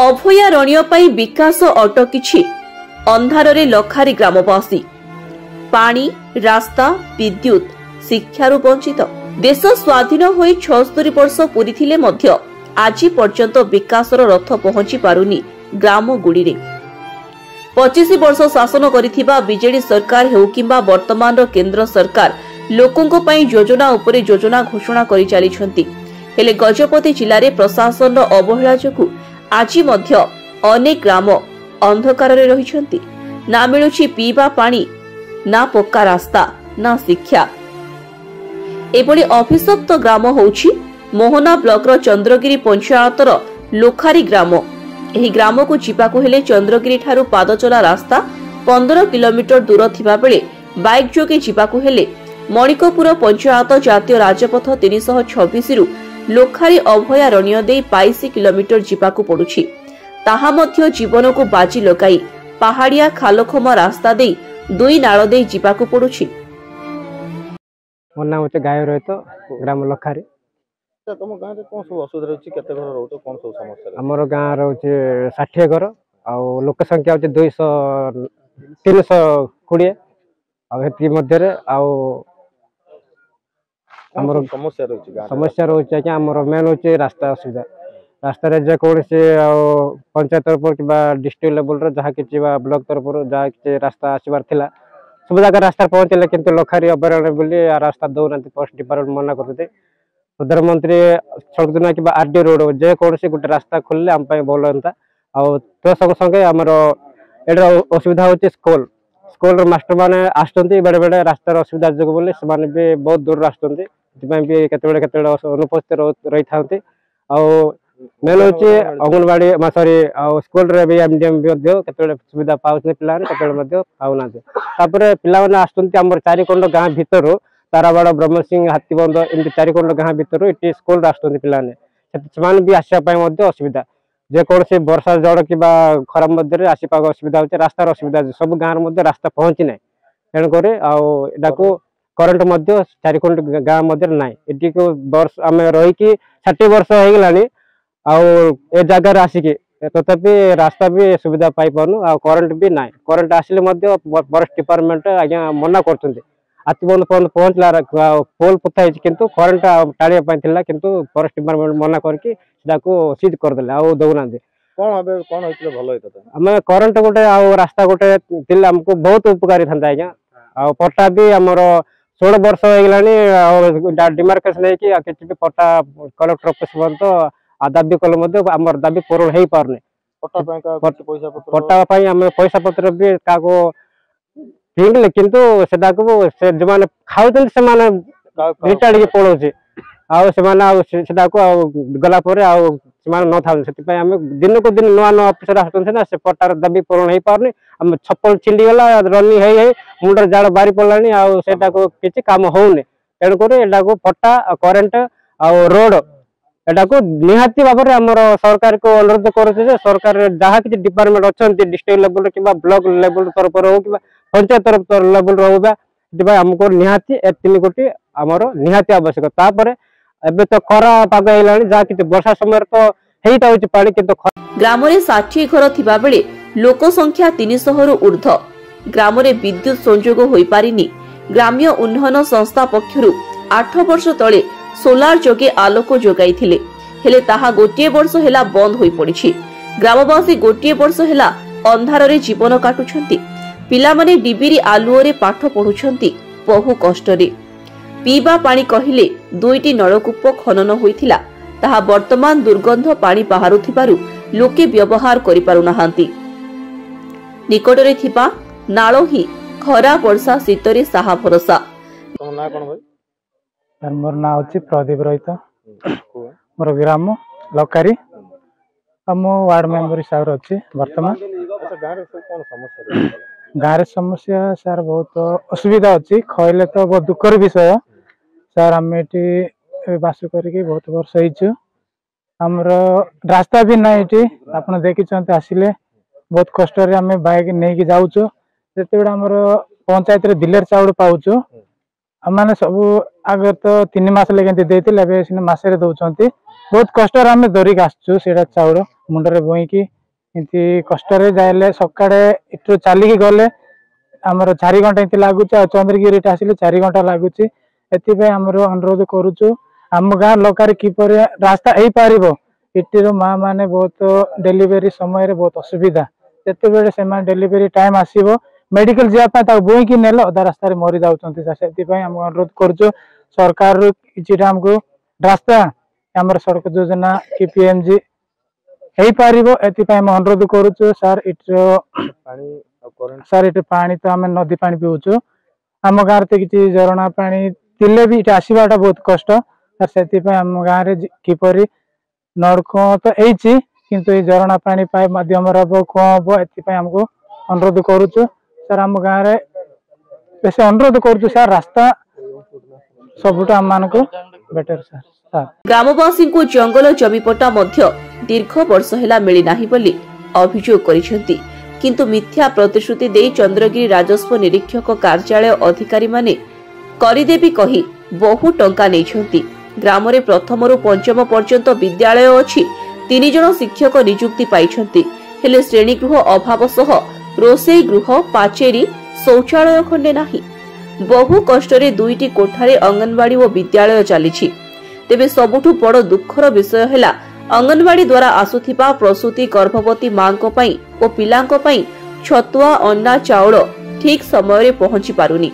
अभयारण्य पाई विकास अटकिछि अंधारे लखारी ग्रामवासी पानी रास्ता विद्युत शिक्षारु वंचित देश स्वाधीन होई 76 वर्ष पूरी थिले मध्य आज पर्यंत विकासर रथ पहुंची पारुनी ग्राम गुड़ी रे 25 वर्ष शासन करिथिबा बीजेडी सरकार हेउ किंबा वर्तमान केंद्र सरकार लोकंको पई योजना उपरे योजना घोषणा करि चली छंती हेले गजपति जिल्ला रे प्रशासन अवहेला जोगु आज मध्य अनेक ग्राम अंधकार रे रहिछंती ना मिलुछि पीवा पानी ना पक्का रास्ता ना शिक्षा एभली अभिशप्त ग्राम होउछि मोहना ब्लॉक रो चंद्रगिरी पंचायतर लोखारी ग्राम एही ग्राम को जिबाकु हेले चंद्रगिरी ठारू पादचला रास्ता 15 किलोमीटर दूर थिबा बेले बाइक जोगे जिबाकु हेले मणिकपुर पंचायत जातीय राजपथ 326 रु लोखारी अभयारण्य दे 22 किलोमीटर जिबाकु पडुछि ताहा मध्य जीवन को बाजी लगाई पहाड़िया खालखम रास्ता दे दुई नाळ दे जिबाकु पडुछि। मोर नाम होचे गाय रहित ग्राम लोखारी। तुम गाँव में कौन सब असुविधा रही केते घर रहउतो कौन सब समस्या हमर गाँव रहउचे 60 घर आ लोक संख्या होचे 200 320 आ हेती मध्य रे आ हमर समस्या रही गाँव समस्या रहउचे कि हमर मेन होचे रास्ता असुविधा रास्ता रे जे कोन से पंचायत तरफ किबा डिस्ट्रिक्ट लेवल रे जहा कि ब्लॉक तरफ जहा कि रास्ता आसीबार थिला सब जगह रास्ता पहुंचले किंतु लोखारी अभयारण्य बोली रास्ता दौरान पोस्ट डिपार्टमेंट मना करते प्रधानमंत्री सड़क योजना कि आरडी रोड जे कौन से गोटे रास्ता खोलले आम भल होता तो संगे संगे आमर एटा असुविधा होची स्कूल स्कूल मास्टर मैंने आसुँच बेड़े बेड़े रास्तार असुविधा जो बोले से भी बहुत दूर आसुँच भी केते अनुपस्थित रही था मेन हूँ अंगनवाड़ी सरी स्कूल रे भी एमडीएम केते सुविधा पाने पे पाऊना पे आसुँच आम चारिकोंड गाँ भितर ताराबाड़ ब्रह्म सिंह हाथीबंध एमती चारिकोंड गाँ भितर ये स्कूल आसुँच पे भी आसवाई असुविधा जेकोसी वर्षा जड़ कि खराब मध्य आसपा असुविधा होती रास्तार असुविधा सब गाँव रास्ता पहुँची ना तेणुक को करेन्ट चारिकोंड गाँव मध्य ना ये वर्ष आम रहीकि 60 वर्ष हो गलानी ए जगार आसिकी तथापि रास्ता भी सुविधा पाई पारनु आ करेन्ट भी ना करेन्ट आसिले फॉरेस्ट डिपार्टमेंट आज्ञा मना कर हाथीबंध पहुँचला पोल पोता किंतु करेन्ट टाणिया किंतु फॉरेस्ट डिपार्टमेंट मना करके सीज करदे आ दौना आम करेन्ट गोटे रास्ता गोटे आमको बहुत उपकारी था आज्ञा आ पट्टा भी आमर 16 वर्ष हो गलानी डिमार्केशन कि पट्टा कलेक्टर ऑफिस पर्यंत दाबी कले आम दाबी पूरण हो पारने पट्टा पैसा पत्र भी क्या किनले किंतु से जो मैंने खाऊ रिटार्ड पड़ोसी गला न था दिन को दिन नुआ नुआ अफिसर आसना से पट्टार दाबी पूरण हो पारनी आम छप्पल छिंडीगला रनी है मुंडर जाड़ बारी पड़लानी आटा किसी कम होने तेणुक को पट्टा करेन्ट आ रोड एटा को निहाती भाव में आम सरकार को अनुरोध कर सरकार जहाँ किसी डिपार्टमेंट अच्छा डिस्ट्रिक्ट लेवल कि ब्लॉक लेवल तरफ हो कि पंचायत तरफ लेवल रोबा आमको निहाती 3 कोटी आमर निहाती आवश्यक तापर एबे तो खरा पाग हेलानी जहाँ कि वर्षा समय तो हेता होची पानी किंतु ग्राम रे 60 घर थिबा बेले लोक संख्या 300 रु ऊर्ध्व ग्राम रे विद्युत संयोग होई पारिनी ग्राम्य उन्नयन संस्था पक्षरु 8 वर्ष तळे सोलार जोगे आलोक जोगाई थिले हेले ताहा गोटिए वर्ष हेला बंद होई पड़िछि ग्रामवासी गोटिए वर्ष हेला अंधार रे जीवन काटुछंती पिला माने डिबिरी आलुओ रे पाठ पढुछंती बहु कष्ट रे पीबा पानी कहिले 2टी नळकूप खनन होइथिला ताहा वर्तमान दुर्गंध पानी बाहारुथिबारु लोके व्यवहार करि पारु नाहांती निकटरे थिबा नाळो ही खरा वर्षा शीतरे साहा भरोसा तुम ना कोन भाई मोर ना होची प्रदीप रहित मोर ग्राम लोकारी हम वार्ड मेंबर हिसाब रे अछि वर्तमान गाँव समस्या सर बहुत असुविधा अच्छी कहले तो बहुत दुखर विषय सर आम ये बास करके बहुत वर्ष होमर रास्ता भी ना ये आप देखी आसिले बहुत कष्ट आम बाइक नहीं जाऊँ जो आमर पंचायत दिलेर चाउल पाऊँ मैंने सब आगे तो 3 मास लगे देते मसरे दौरान बहुत कष्ट आम धरिक आसचु से चाउल मुंडे बोईकी एमती कष्ट जाइले सकाଳେ इटू चलिकी गले आमर 4 घंटा एमती लगुच चंद्रगिरी आसिले 4 घंटा लगुच एमर अनुरोध करुचु आम गाँ लोकार किपर रास्ता हो पार इटर माँ मैंने बहुत डेलीवरी समय बहुत असुविधा जिते से डेलीवरी टाइम आसो मेडिकल जावाई बोईकी नेले अधा रास्तार मरी जाऊँच आम अनुरोध करुचु सरकार कि आमको रास्ता आमर सड़क योजना कि पीएमजी हो पार एम अनुरोध करुचु सर सर इट पानी तो आम नदी पानी पीऊचु आम गाँव तो किसी झरणा पानी तिले भी इटा आसवाटा बहुत कष्ट सर से आम गाँव में किपर नलकूप तो होती किंतु ये झरणा पानी पाइप मध्यम हम कौन हम एमको अनुरोध करुचु सर आम गाँव में बेस अनुरोध करुचु सर रास्ता सबुठ आम मान बेटर सर ग्रामवासी को जंगल जमीपटा मध्य दीर्घ वर्ष है मिली नाही बोली अभियोग करिसेंती किंतु मिथ्या प्रतिश्रुति दे चंद्रगिरी राजस्व निरीक्षक कार्यालय अधिकारी माने करिदेबी कही बहु टंका नेछंती ग्राम रे प्रथम रु पंचम पर्यंत विद्यालय अछि 3 जन शिक्षक नियुक्ति पाइछंती हेले श्रेणी गृह अभाव सह रोसेई गृह पाचेरी शौचालय खंडे नाही बहु कष्टरे 2टी कोठारे अंगनवाड़ी और विद्यालय चलीछि तेबे सबुठु बड़ दुखर विषय हैला अंगनवाड़ी द्वारा आसुथिबा प्रसूति गर्भवती मांको पई ओ पिलांको पई छतुआ अंडा चाउल ठीक समय रे पहुंची पारुनी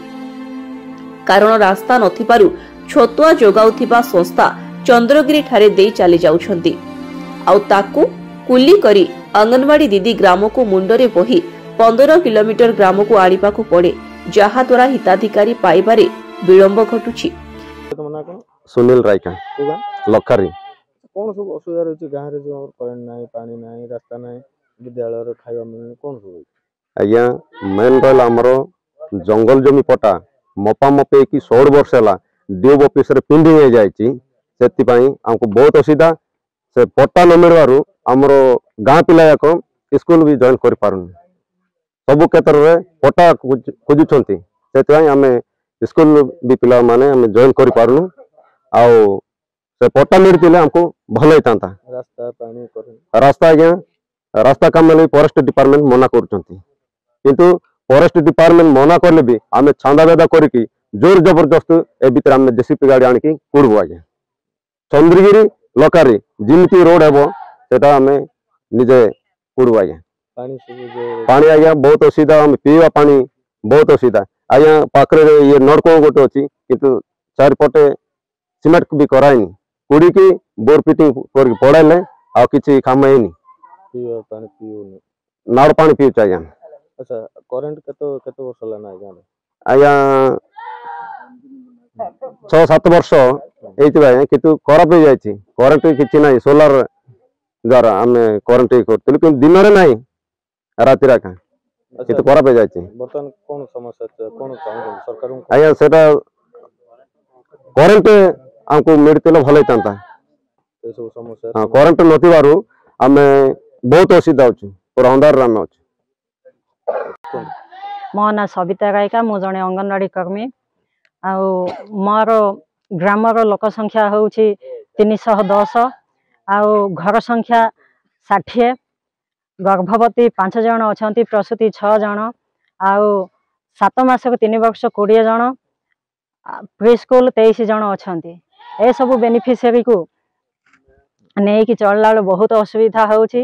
कारण रास्ता नथिबारु छतुआ जोगाउथिबा संस्था चंद्रगिरी ठारे देई चली जाउछंती आउ ताकू कुली करी अंगनवाड़ी दीदी ग्राम को मुंडरे बोही 15 किलोमीटर ग्राम को आनिबा को पड़े जहा द्वारा हिताधिकारी पाइबारे विलंब घटुछि। सुनील रायका लखारी कौन सब असुविधा रही गाँव में जो करेन्ट ना पानी ना रास्ता ना विद्यालय खाଇବା मिलने कौन सब आज्ञा मेन रहा आमर जंगल जमी पटा मपा मपे कि 16 वर्ष है डीओ ऑफिस रे पेंडिंग हो जाइए से आमको बहुत असुविधा से पट्टा न मिलवार आमर गाँ पिला जाक स्कूल भी जॉइन कर पारुनी सबु क्षेत्र में पट्टा खोजुंट से आम स्कूल भी पिला माने आम जॉइन कर पारुनु आउ से पट्टा मिलते हमको भल होता रास्ता पानी रास्ता आज्ञा रास्ता काम में फॉरेस्ट डिपार्टमेंट मना करूँ फॉरेस्ट डिपार्टमेंट मना कले भी आम छांदा बेदा करके जोर जबरदस्त ए भीतर आम जेसीपी गाड़ी आणिकी कुड़बू आज्ञा चंद्रगिरी लकारी जिमती रोड हे से आम निजे कुड़बू आज्ञा पानी आज्ञा बहुत असुविधा आम पीवा पानी बहुत असुविधा आज्ञा पाखे ये नलकूप गोटे अच्छी किंतु चारिपटे सीमेंट भी कराइनी कुड़ी की बोर फिटिंग कर पड़ाइले आ किसी काम है नाड़ पानी पीऊँ आज्ञा। अच्छा करेंट केते वर्ष लाना आज्ञा 6-7 वर्ष होता किंतु खराब हो जाए करेंट किसी ना सोलार द्वारा आम करेंट करूँ दिन में ना राति राखा किंतु खराब हो जाए बर्तमान कौन समस्या कौन सरकार आज्ञा से करेंट आमको मिलते भल होता हाँ करेंट नथिबारु आम बहुत असुविधा अच्छे पूरा अंधार आम अच्छे। मो ना सविता रायका मु जने अंगनवाड़ी कर्मी आउ मोर ग्रामर लोक संख्या हूँ 310 आउ घर संख्या 60 गर्भवती 5 जन अच्छा प्रसूति 6 जन आउ 7 मास 3 वर्ष 20 जन प्री स्कूल 23 जन अच्छा ए सब बेनिफिशियरी को नहीं कि चलला बहुत असुविधा होची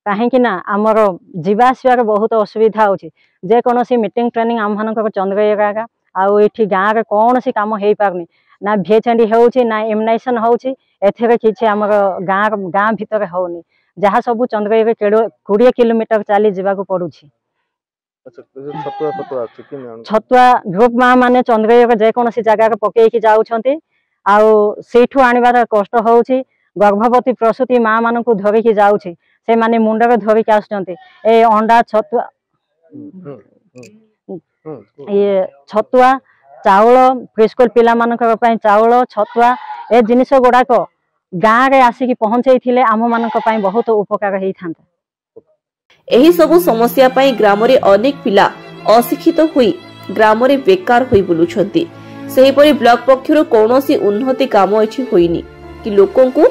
कहीं ना आमर जीवा आसबार बहुत असुविधा होची जे कौन मीटिंग ट्रेनिंग आम मान चंद्रगिरी आउ ये गाँव में कौन सी कम हो पारनी ना भेचेंडी होची ना इम्युनाइजेशन होची एथेरे किछि आमर गाँ भितर होनी जहाँ सब चंद्रगिरी 20 किलोमीटर चली जावाक पड़ुछि। छतुआ ग्रुप माँ माने चंद्रगिरी जेकोसी जगह पकईकी जाउछंती आउ सेठू आनिबार कष्ट होउछि गर्भवती प्रसूति माँ मान धरिकी जाउछि से माने मुंडरे धरिकी आसुचंती ए अंडा छतुआ ये छतुआ चाउल प्रीस्कूल पिला मानकर पई चाउल छतुआ ए जिनिस गुड़ाक गाँव रे आसिकी पहुंचैथिले आम मानक पई बहुत उपकार हेइथांता। एही सबु समस्या पई ग्राम रे अनेक पिला अशिक्षित होई ग्राम रे बेकार होई बुलुछंती सेहीपरि ब्लॉक पक्षरु कोनोसी उन्नति काम एछि होइनी कि लोकंकु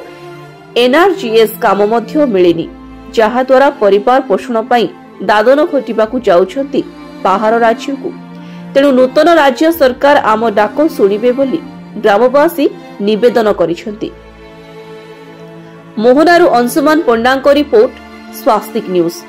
एनआरजीएस काम मध्य मिलिनी जहा द्वारा परिवार पोषण पई दादन खटिबाकू जाउछंती बाहर राज्य को। तेणु नूतन राज्य सरकार आम डाक शुणिबे बोली ग्रामवासी निवेदन करिसंती। मोहनारू अंशुमान पंडांको रिपोर्ट स्वास्तिक न्यूज।